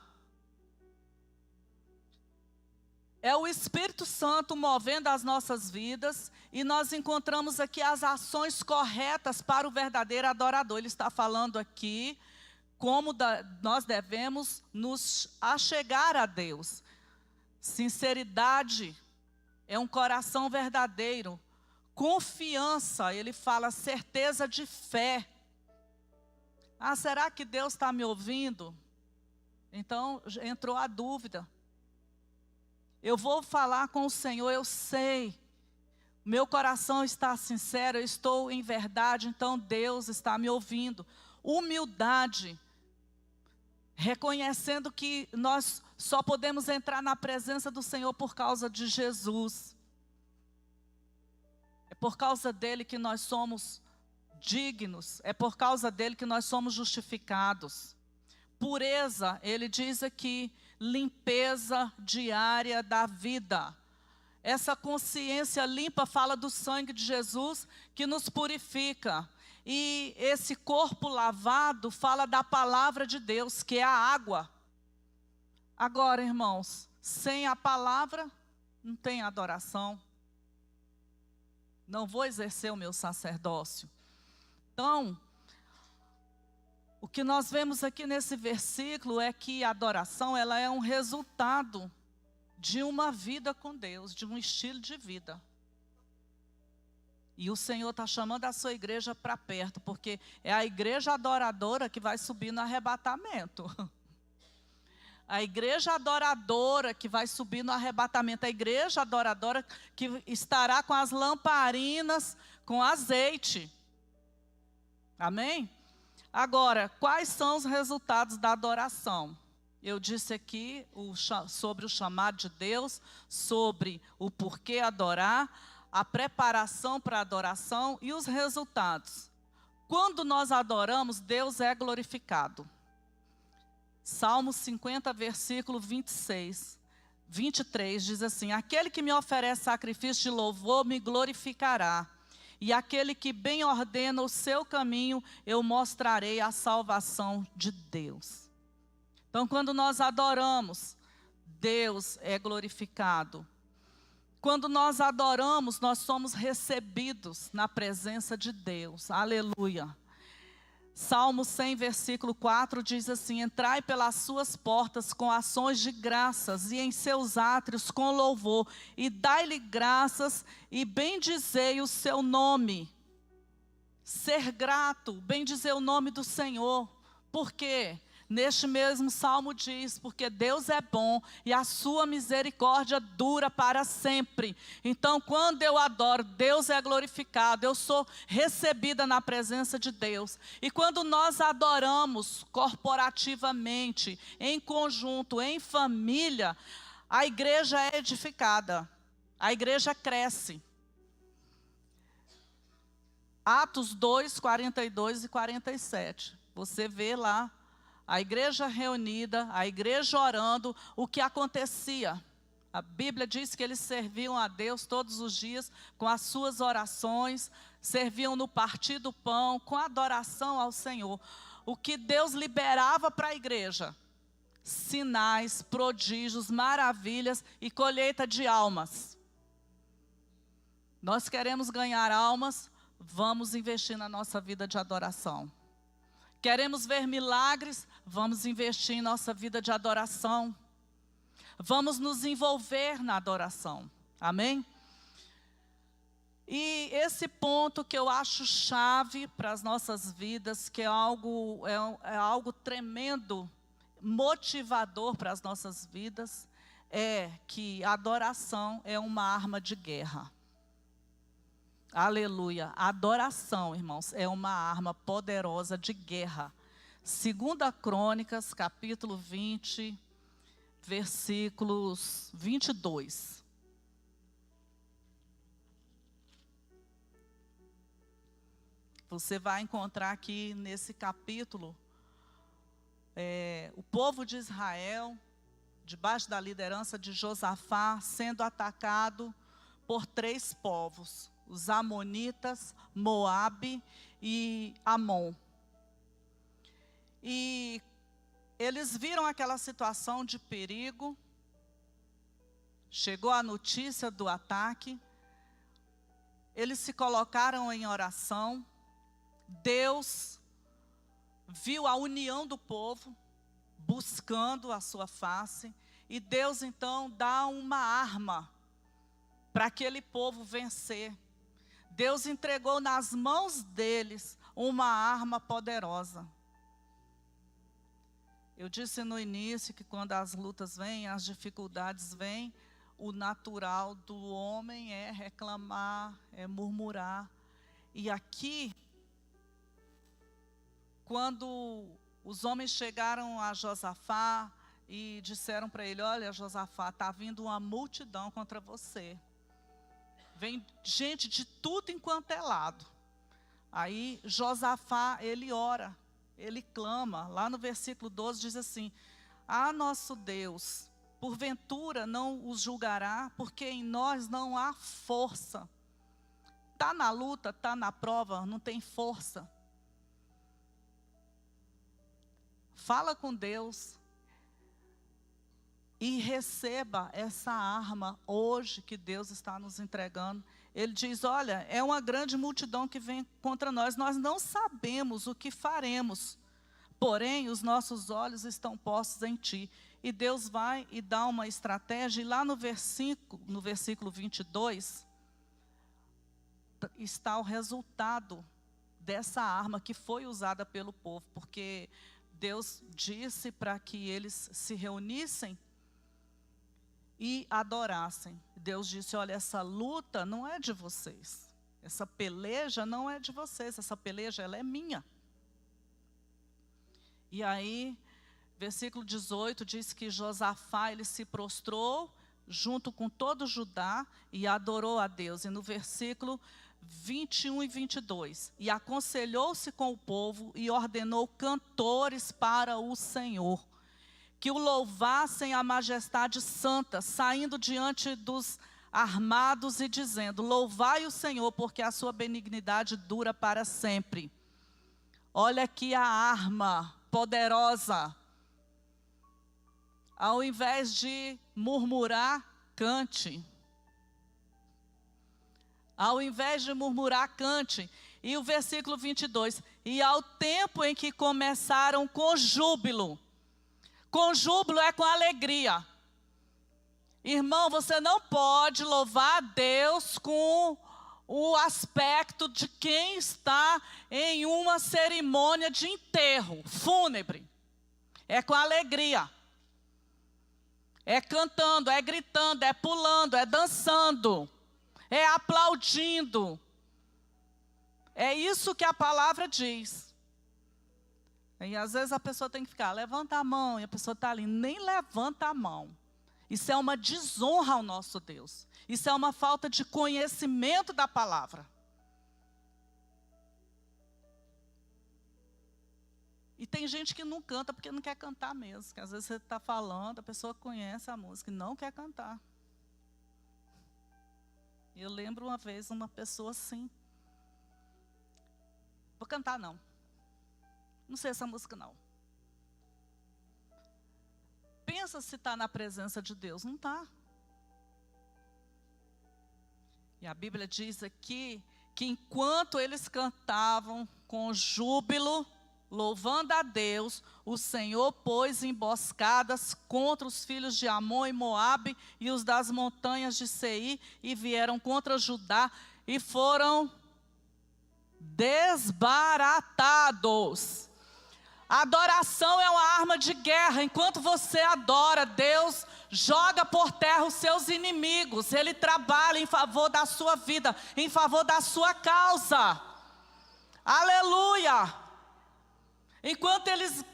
É o Espírito Santo movendo as nossas vidas, e nós encontramos aqui as ações corretas para o verdadeiro adorador. Ele está falando aqui como nós devemos nos achegar a Deus. Sinceridade é um coração verdadeiro. Confiança, ele fala certeza de fé. Ah, será que Deus está me ouvindo? Então entrou a dúvida. Eu vou falar com o Senhor, eu sei. Meu coração está sincero, eu estou em verdade, então Deus está me ouvindo. Humildade. reconhecendo que nós só podemos entrar na presença do Senhor por causa de Jesus. É por causa dele que nós somos dignos, é por causa dele que nós somos justificados. Pureza, ele diz aqui, limpeza diária da vida. Essa consciência limpa fala do sangue de Jesus que nos purifica. E esse corpo lavado fala da palavra de Deus, que é a água. Agora, irmãos, sem a palavra não tem adoração. Não vou exercer o meu sacerdócio. Então, o que nós vemos aqui nesse versículo é que a adoração, ela é um resultado de uma vida com Deus, de um estilo de vida. E o Senhor está chamando a sua igreja para perto, porque é a igreja adoradora que vai subir no arrebatamento. A igreja adoradora que vai subir no arrebatamento. A igreja adoradora que estará com as lamparinas, com azeite. Amém? Agora, quais são os resultados da adoração? Eu disse aqui sobre o chamado de Deus, sobre o porquê adorar, a preparação para a adoração e os resultados. Quando nós adoramos, Deus é glorificado. Salmo 50, versículo 23 diz assim: aquele que me oferece sacrifício de louvor me glorificará, e aquele que bem ordena o seu caminho, eu mostrarei a salvação de Deus. Então, quando nós adoramos, Deus é glorificado. Quando nós adoramos, nós somos recebidos na presença de Deus. Aleluia. Salmo 100, versículo 4 diz assim: entrai pelas suas portas com ações de graças, e em seus átrios com louvor, e dai-lhe graças, e bendizei o seu nome. Ser grato, bendizer o nome do Senhor. Por quê? Neste mesmo salmo diz, porque Deus é bom e a sua misericórdia dura para sempre. Então, quando eu adoro, Deus é glorificado, eu sou recebida na presença de Deus. E quando nós adoramos corporativamente, em conjunto, em família, a igreja é edificada, a igreja cresce. Atos 2, 42 e 47, você vê lá, a igreja reunida, a igreja orando, o que acontecia. A Bíblia diz que eles serviam a Deus todos os dias com as suas orações, serviam no partir do pão, com adoração ao Senhor. O que Deus liberava para a igreja? Sinais, prodígios, maravilhas e colheita de almas. Nós queremos ganhar almas, vamos investir na nossa vida de adoração. Queremos ver milagres, vamos investir em nossa vida de adoração. Vamos nos envolver na adoração. Amém? E esse ponto que eu acho chave para as nossas vidas, que é algo tremendo, motivador para as nossas vidas, é que a adoração é uma arma de guerra. Aleluia. A adoração, irmãos, é uma arma poderosa de guerra. 2 Crônicas, capítulo 20, versículos 22. Você vai encontrar aqui nesse capítulo, o povo de Israel, debaixo da liderança de Josafá, sendo atacado por 3 povos. Os Amonitas, Moabe e Amon. E eles viram aquela situação de perigo. Chegou a notícia do ataque. Eles se colocaram em oração. Deus viu a união do povo, buscando a sua face. E Deus então dá uma arma para aquele povo vencer. Deus entregou nas mãos deles uma arma poderosa. Eu disse no início que quando as lutas vêm, as dificuldades vêm, o natural do homem é reclamar, é murmurar. E aqui, quando os homens chegaram a Josafá e disseram para ele: olha, Josafá, está vindo uma multidão contra você. Vem gente de tudo enquanto é lado. Aí Josafá, ele ora, ele clama. Lá no versículo 12 diz assim: ah, nosso Deus, porventura não os julgará, porque em nós não há força. Está na luta, está na prova, não tem força. Fala com Deus e receba essa arma hoje que Deus está nos entregando. Ele diz: olha, é uma grande multidão que vem contra nós, nós não sabemos o que faremos, porém os nossos olhos estão postos em ti. E Deus vai e dá uma estratégia, e lá no versículo 22, está o resultado dessa arma que foi usada pelo povo, porque Deus disse para que eles se reunissem e adorassem. Deus disse: olha, essa luta não é de vocês, essa peleja não é de vocês, essa peleja ela é minha. E aí, versículo 18 diz que Josafá, ele se prostrou junto com todo Judá e adorou a Deus. E no versículo 21 e 22, e aconselhou-se com o povo e ordenou cantores para o Senhor, que o louvassem a majestade santa, saindo diante dos armados e dizendo: louvai o Senhor, porque a sua benignidade dura para sempre. Olha aqui a arma poderosa. Ao invés de murmurar, cante. Ao invés de murmurar, cante. E o versículo 22, e ao tempo em que começaram com júbilo é com alegria. Irmão, você não pode louvar a Deus com o aspecto de quem está em uma cerimônia de enterro fúnebre. É com alegria. É cantando, é gritando, é pulando, é dançando, é aplaudindo. É isso que a palavra diz. E às vezes a pessoa tem que ficar: levanta a mão, e a pessoa está ali, nem levanta a mão. Isso é uma desonra ao nosso Deus. Isso é uma falta de conhecimento da palavra. E tem gente que não canta porque não quer cantar mesmo. Que às vezes você está falando, a pessoa conhece a música e não quer cantar. Eu lembro uma vez uma pessoa assim: vou cantar não. Não sei essa música não. Pensa se está na presença de Deus. Não está. E a Bíblia diz aqui que enquanto eles cantavam com júbilo, louvando a Deus, o Senhor pôs emboscadas contra os filhos de Amon e Moabe e os das montanhas de Seir, e vieram contra Judá e foram desbaratados. A adoração é uma arma de guerra. Enquanto você adora, Deus joga por terra os seus inimigos. Ele trabalha em favor da sua vida, em favor da sua causa. Aleluia! Enquanto eles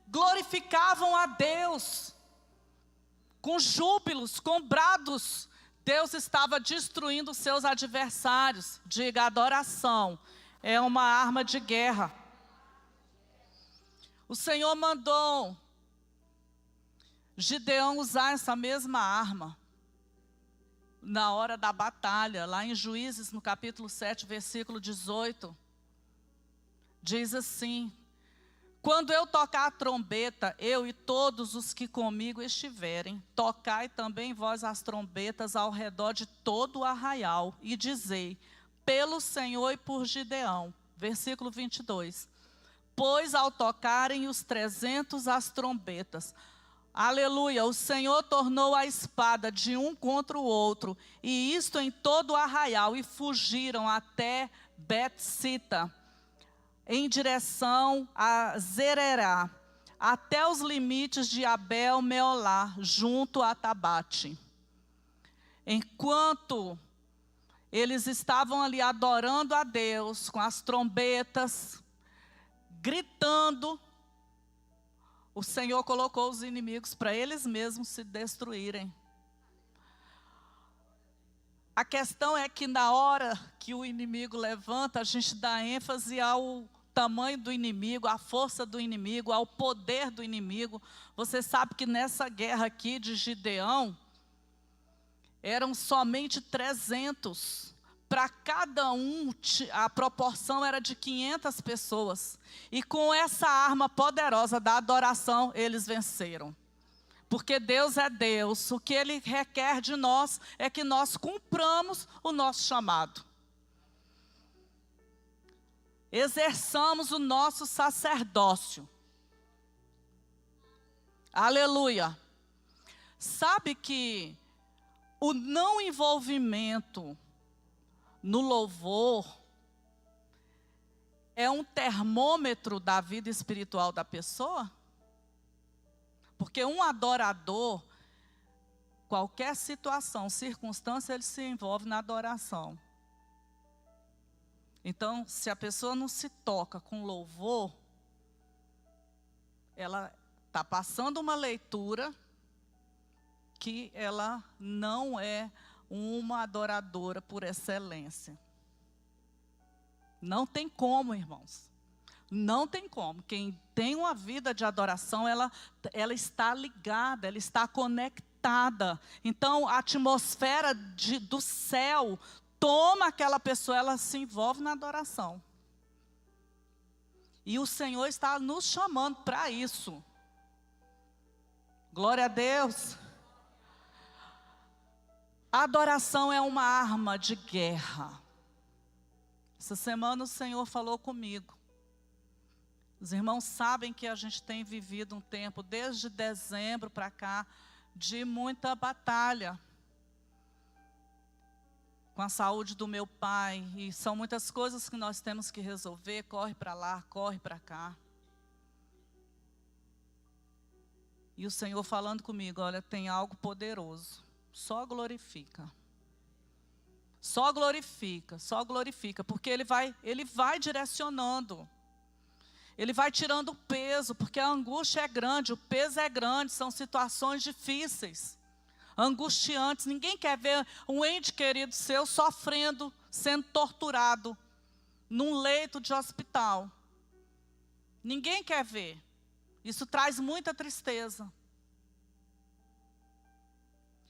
glorificavam a Deus, com júbilos, com brados, Deus estava destruindo os seus adversários. Diga: adoração é uma arma de guerra. O Senhor mandou Gideão usar essa mesma arma na hora da batalha. Lá em Juízes, no capítulo 7, versículo 18, diz assim: quando eu tocar a trombeta, eu e todos os que comigo estiverem, tocai também vós as trombetas ao redor de todo o arraial, e dizei: pelo Senhor e por Gideão. Versículo 22. Pois ao tocarem os 300 as trombetas, aleluia, o Senhor tornou a espada de um contra o outro, e isto em todo o arraial, e fugiram até Bet-sita, em direção a Zererá, até os limites de Abel-meolá, junto a Tabate. Enquanto eles estavam ali adorando a Deus com as trombetas, gritando, O Senhor colocou os inimigos para eles mesmos se destruírem. A questão é que na hora que o inimigo levanta, a gente dá ênfase ao tamanho do inimigo, à força do inimigo, ao poder do inimigo. Você sabe que nessa guerra aqui de Gideão, eram somente 300. Para cada um, a proporção era de 500 pessoas. E com essa arma poderosa da adoração, eles venceram. Porque Deus é Deus. O que Ele requer de nós é que nós cumpramos o nosso chamado. Exerçamos o nosso sacerdócio. Aleluia. Sabe que o não envolvimento no louvor é um termômetro da vida espiritual da pessoa? Porque um adorador, qualquer situação, circunstância, ele se envolve na adoração. Então, se a pessoa não se toca com louvor, ela está passando uma leitura que ela não é uma adoradora por excelência. Não tem como, irmãos. Não tem como. Quem tem uma vida de adoração, ela está ligada, ela está conectada. Então, a atmosfera do céu toma aquela pessoa, ela se envolve na adoração. E o Senhor está nos chamando para isso. Glória a Deus. A adoração é uma arma de guerra. Essa semana o Senhor falou comigo. Os irmãos sabem que a gente tem vivido um tempo, desde dezembro para cá, de muita batalha com a saúde do meu pai. E são muitas coisas que nós temos que resolver, corre para lá, corre para cá. E o Senhor falando comigo, olha, tem algo poderoso, só glorifica. Só glorifica, porque Ele vai direcionando. Ele vai tirando o peso, porque a angústia é grande, o peso é grande, são situações difíceis, angustiantes. Ninguém quer ver um ente querido seu sofrendo, sendo torturado, num leito de hospital. Ninguém quer ver. Isso traz muita tristeza.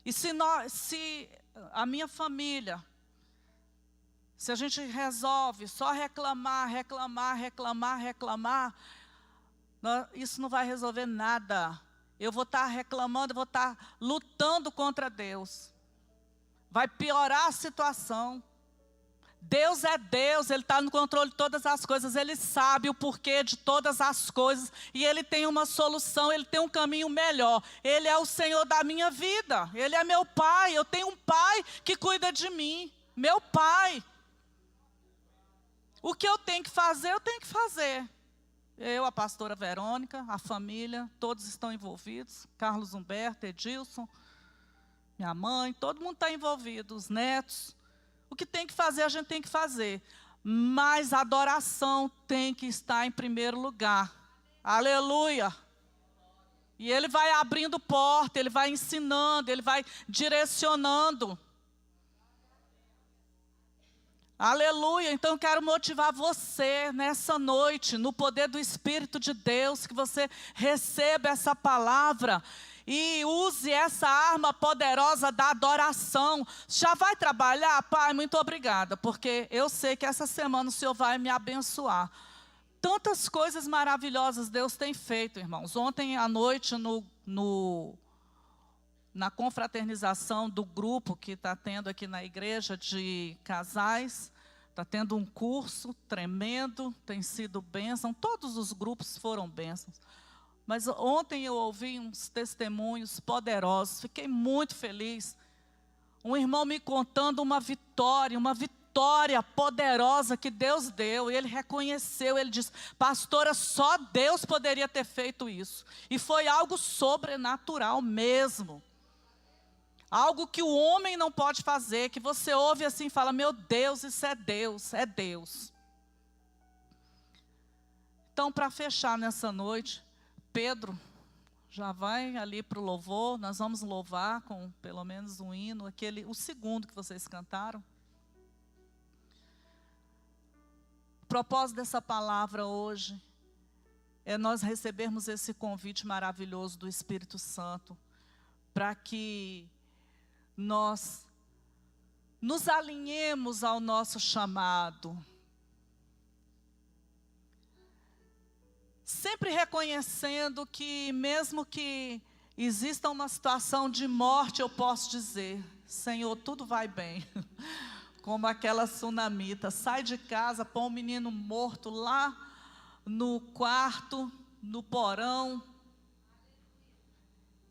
E se a minha família, se a gente resolve só reclamar, isso não vai resolver nada. Eu vou estar reclamando, eu vou estar lutando contra Deus. Vai piorar a situação. Deus é Deus, Ele está no controle de todas as coisas. Ele sabe o porquê de todas as coisas. E Ele tem uma solução, Ele tem um caminho melhor. Ele é o Senhor da minha vida. Ele é meu Pai. Eu tenho um Pai que cuida de mim. Meu Pai. O que eu tenho que fazer, eu tenho que fazer. Eu, a pastora Verônica, a família, todos estão envolvidos. Carlos Humberto, Edilson, minha mãe, todo mundo está envolvido, os netos. O que tem que fazer, a gente tem que fazer. Mas a adoração tem que estar em primeiro lugar. Aleluia. E Ele vai abrindo porta, Ele vai ensinando, Ele vai direcionando. Aleluia. Então eu quero motivar você nessa noite, no poder do Espírito de Deus, que você receba essa palavra e use essa arma poderosa da adoração. Já vai trabalhar? Pai, muito obrigada, porque eu sei que essa semana o Senhor vai me abençoar. Tantas coisas maravilhosas Deus tem feito, irmãos. Ontem à noite, na confraternização do grupo que está tendo aqui na igreja de casais, está tendo um curso tremendo, tem sido bênção, todos os grupos foram bênçãos. Mas ontem eu ouvi uns testemunhos poderosos, fiquei muito feliz. Um irmão me contando uma vitória poderosa que Deus deu, e ele reconheceu, ele disse, pastora, só Deus poderia ter feito isso. E foi algo sobrenatural mesmo. Algo que o homem não pode fazer, que você ouve assim e fala, meu Deus, isso é Deus, é Deus. Então, para fechar nessa noite, Pedro, Já vai ali para o louvor, nós vamos louvar com pelo menos um hino, o segundo que vocês cantaram. O propósito dessa palavra hoje é nós recebermos esse convite maravilhoso do Espírito Santo, para que nós nos alinhemos ao nosso chamado. Sempre reconhecendo que mesmo que exista uma situação de morte, eu posso dizer, Senhor, tudo vai bem. Como aquela sunamita, sai de casa, põe um menino morto lá no quarto, no porão,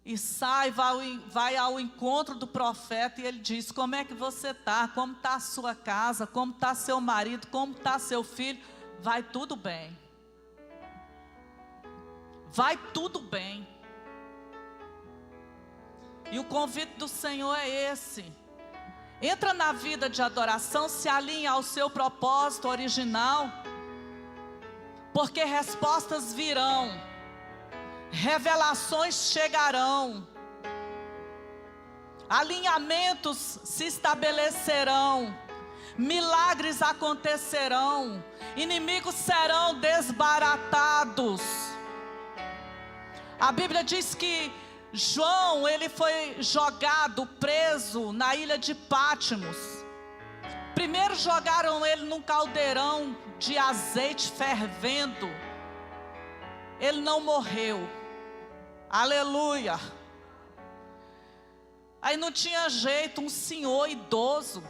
e sai, vai ao encontro do profeta, e ele diz, como é que você está? Como está a sua casa? Como está seu marido? Como está seu filho? Vai tudo bem. Vai tudo bem. E o convite do Senhor é esse. Entra na vida de adoração, se alinha ao seu propósito original, porque respostas virão, revelações chegarão, alinhamentos se estabelecerão, milagres acontecerão, inimigos serão desbaratados. A Bíblia diz que João, ele foi jogado, preso na ilha de Patmos. Primeiro jogaram ele num caldeirão de azeite fervendo. Ele não morreu. Aleluia. Aí não tinha jeito, um senhor idoso,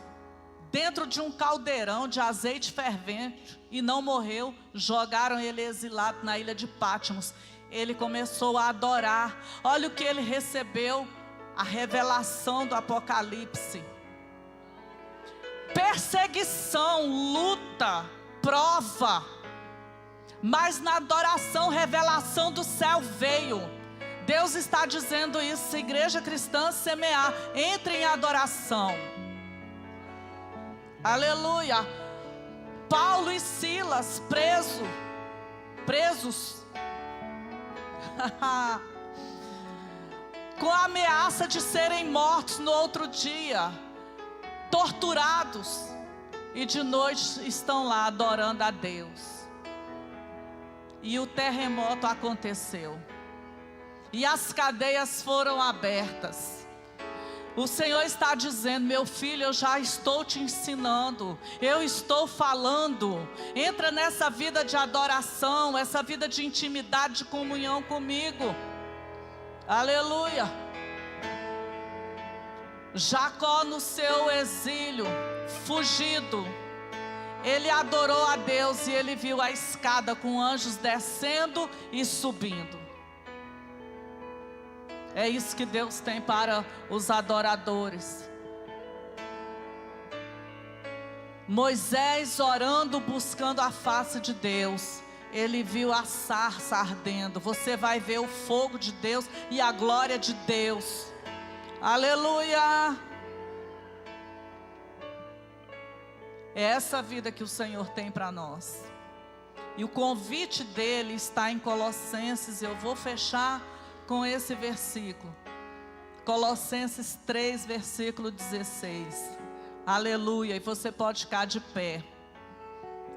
dentro de um caldeirão de azeite fervente, e não morreu. Jogaram ele exilado na ilha de Patmos. Ele começou a adorar. Olha o que ele recebeu, a revelação do Apocalipse. Perseguição, luta, prova. Mas na adoração, revelação do céu veio. Deus está dizendo isso, se a igreja cristã semear, entre em adoração. Aleluia. Paulo e Silas presos. Com a ameaça de serem mortos no outro dia, torturados, e de noite estão lá adorando a Deus. E o terremoto aconteceu, e as cadeias foram abertas. O Senhor está dizendo, meu filho, eu já estou te ensinando, eu estou falando. Entra nessa vida de adoração, essa vida de intimidade, de comunhão comigo. Aleluia. Jacó no seu exílio, fugido, ele adorou a Deus e ele viu a escada com anjos descendo e subindo. É isso que Deus tem para os adoradores. Moisés orando, buscando a face de Deus. Ele viu a sarça ardendo. Você vai ver o fogo de Deus e a glória de Deus. Aleluia! É essa vida que o Senhor tem para nós. E o convite dele está em Colossenses. Eu vou fechar com esse versículo, Colossenses 3, versículo 16, aleluia, e você pode ficar de pé.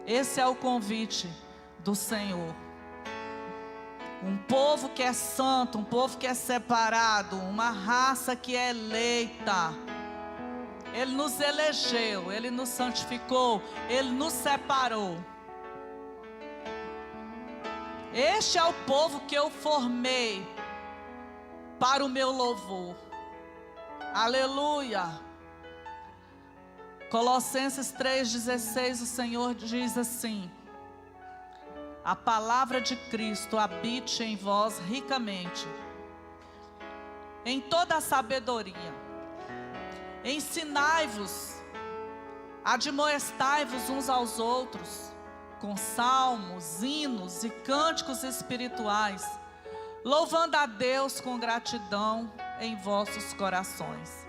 Esse é o convite do Senhor, um povo que é santo, um povo que é separado, uma raça que é eleita. Ele nos elegeu, Ele nos santificou, Ele nos separou. Este é o povo que eu formei para o meu louvor. Aleluia. Colossenses 3,16, o Senhor diz assim: a palavra de Cristo habite em vós ricamente, em toda a sabedoria. Ensinai-vos, admoestai-vos uns aos outros, com salmos, hinos e cânticos espirituais, louvando a Deus com gratidão em vossos corações.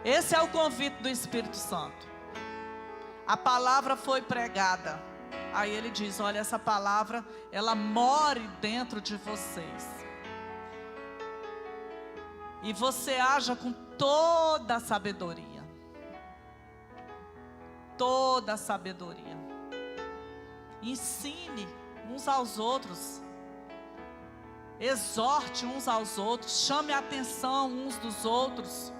Esse é o convite do Espírito Santo. A palavra foi pregada. Aí ele diz, olha, essa palavra, ela mora dentro de vocês. E você haja com toda a sabedoria. Toda a sabedoria. Ensine uns aos outros. Exorte uns aos outros. Chame a atenção uns dos outros.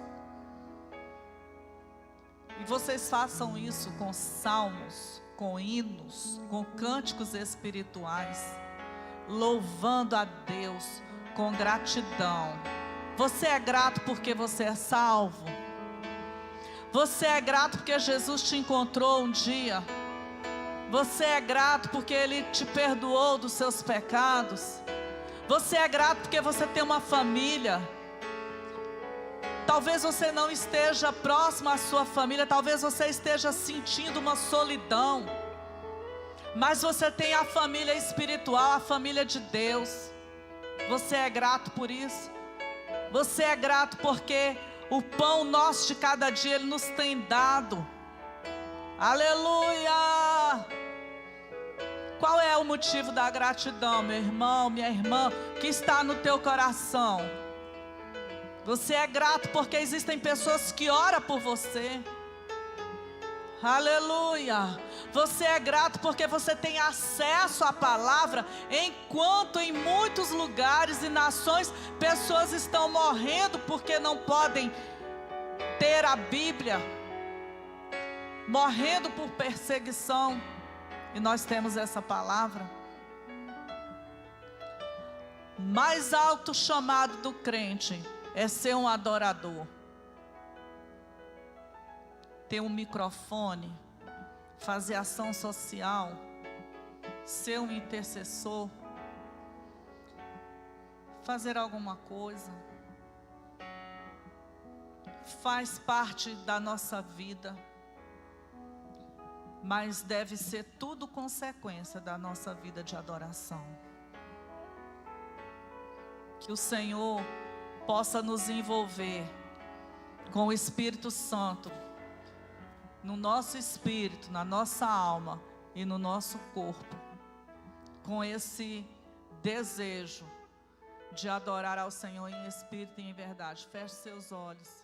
E vocês façam isso com salmos, com hinos, com cânticos espirituais, louvando a Deus com gratidão. Você é grato porque você é salvo? Você é grato porque Jesus te encontrou um dia? Você é grato porque Ele te perdoou dos seus pecados? Você é grato porque você tem uma família? Talvez você não esteja próximo à sua família, talvez você esteja sentindo uma solidão, mas você tem a família espiritual, a família de Deus. Você é grato por isso? Você é grato porque o pão nosso de cada dia Ele nos tem dado. Aleluia! Qual é o motivo da gratidão, meu irmão, minha irmã, que está no teu coração? Você é grato porque existem pessoas que oram por você. Aleluia! Você é grato porque você tem acesso à palavra, enquanto em muitos lugares e nações pessoas estão morrendo porque não podem ter a Bíblia, morrendo por perseguição, e nós temos essa palavra. Mais alto chamado do crente é ser um adorador, ter um microfone, fazer ação social, ser um intercessor, fazer alguma coisa, faz parte da nossa vida, mas deve ser tudo consequência da nossa vida de adoração. Que o Senhor possa nos envolver com o Espírito Santo, no nosso espírito, na nossa alma e no nosso corpo, com esse desejo de adorar ao Senhor em espírito e em verdade. Feche seus olhos.